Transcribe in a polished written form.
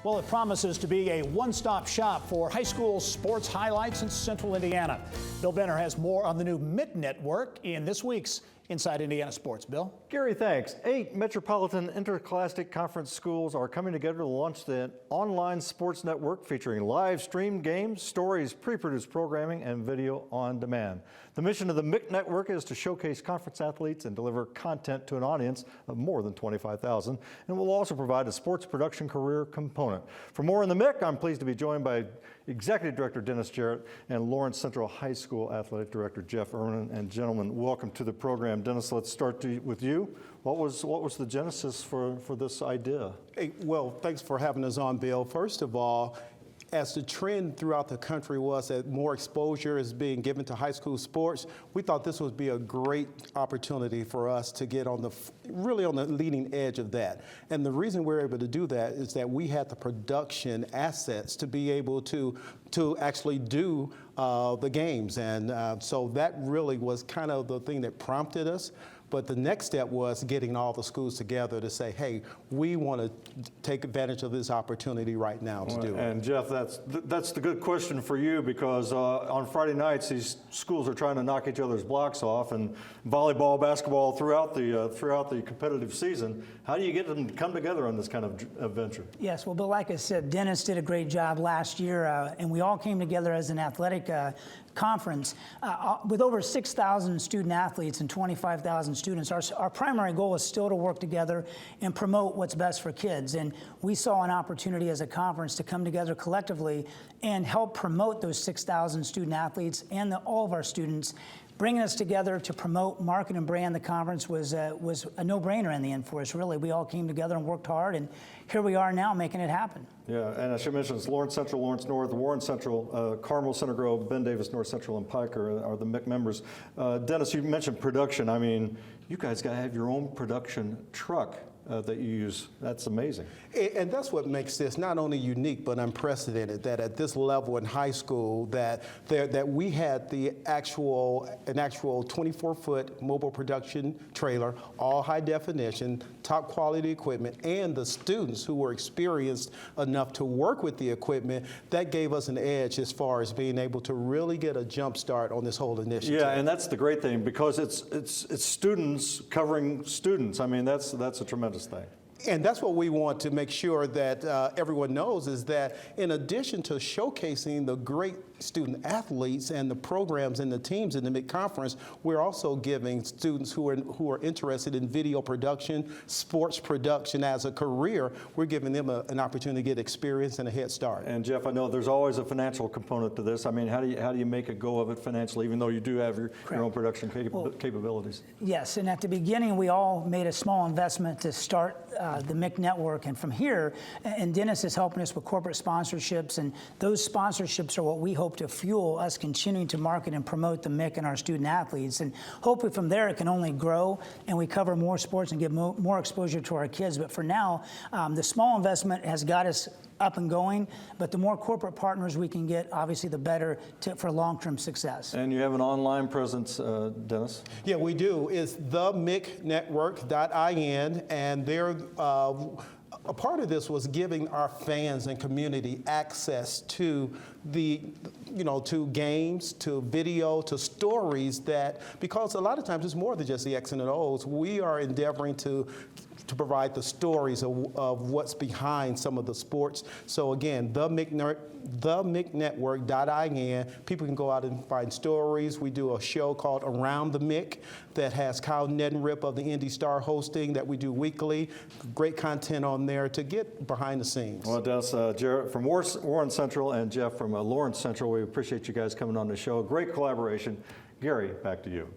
Well, it promises to be a one-stop shop for high school sports highlights in Central Indiana. Bill Benner has more on the new MIC network in this week's Inside Indiana Sports. Bill? Gary, thanks. 8 metropolitan interscholastic conference schools are coming together to launch the online sports network featuring live streamed games, stories, pre-produced programming, and video on demand. The mission of the MIC network is to showcase conference athletes and deliver content to an audience of more than 25,000, and will also provide a sports production career component. For more on the MIC, I'm pleased to be joined by Executive Director Dennis Jarrett and Lawrence Central High School Athletic Director Jeff Erman. And gentlemen, welcome to the program. Dennis, let's start with you. What was the genesis for this idea? Hey, well, thanks for having us on, Bill. First of all, as the trend throughout the country was that more exposure is being given to high school sports, we thought this would be a great opportunity for us to get really on the leading edge of that. And the reason we're able to do that is that we had the production assets to be able to actually do the games. And so that really was kind of the thing that prompted us. But the next step was getting all the schools together to say, hey, we want to take advantage of this opportunity right now to do it. And Jeff, that's the good question for you, because on Friday nights, these schools are trying to knock each other's blocks off, and volleyball, basketball throughout the competitive season. How do you get them to come together on this kind of venture? Yes, well, Bill, like I said, Dennis did a great job last year, and we all came together as an athletic conference with over 6,000 student athletes and 25,000 students. Our primary goal is still to work together and promote what's best for kids. And we saw an opportunity as a conference to come together collectively and help promote those 6,000 student athletes and all of our students. Bringing us together to promote, market, and brand the conference was a no-brainer in the end for us, really. We all came together and worked hard, and here we are now making it happen. Yeah, and I should mention it's Lawrence Central, Lawrence North, Warren Central, Carmel, Center Grove, Ben Davis, North Central, and Pike are the MIC members. Dennis, you mentioned production. I mean, you guys got to have your own production truck that you use. That's amazing. And that's what makes this not only unique but unprecedented, that at this level in high school that we had an actual 24-foot mobile production trailer, all high definition, top quality equipment, and the students who were experienced enough to work with the equipment. That gave us an edge as far as being able to really get a jump start on this whole initiative. Yeah, and that's the great thing, because it's students covering students. I mean, that's a tremendous thing. And that's what we want to make sure that everyone knows, is that in addition to showcasing the great student athletes and the programs and the teams in the MIC conference, we're also giving students who are interested in video production, sports production as a career, we're giving them an opportunity to get experience and a head start. And Jeff, I know there's always a financial component to this. I mean, how do you make a go of it financially, even though you do have your own production capabilities? Yes, and at the beginning, we all made a small investment to start the MIC network, and from here, and Dennis is helping us with corporate sponsorships, and those sponsorships are what we hope to fuel us continuing to market and promote the MIC and our student athletes, and hopefully from there it can only grow and we cover more sports and give more exposure to our kids. But for now, the small investment has got us up and going, but the more corporate partners we can get, obviously the better for long-term success. And you have an online presence, Dennis? Yeah, we do. It's themicnetwork.in, and they're a part of this was giving our fans and community access to to games, to video, to stories, because a lot of times it's more than just the X and the O's. We are endeavoring to provide the stories of what's behind some of the sports. So again, themicnetwork.in. People can go out and find stories. We do a show called Around the MIC that has Kyle Neddenrip of the Indy Star hosting that we do weekly. Great content on there to get behind the scenes. Well, Dennis, Jarrett from Warren Central and Jeff from Lawrence Central, we appreciate you guys coming on the show. Great collaboration. Gary, back to you.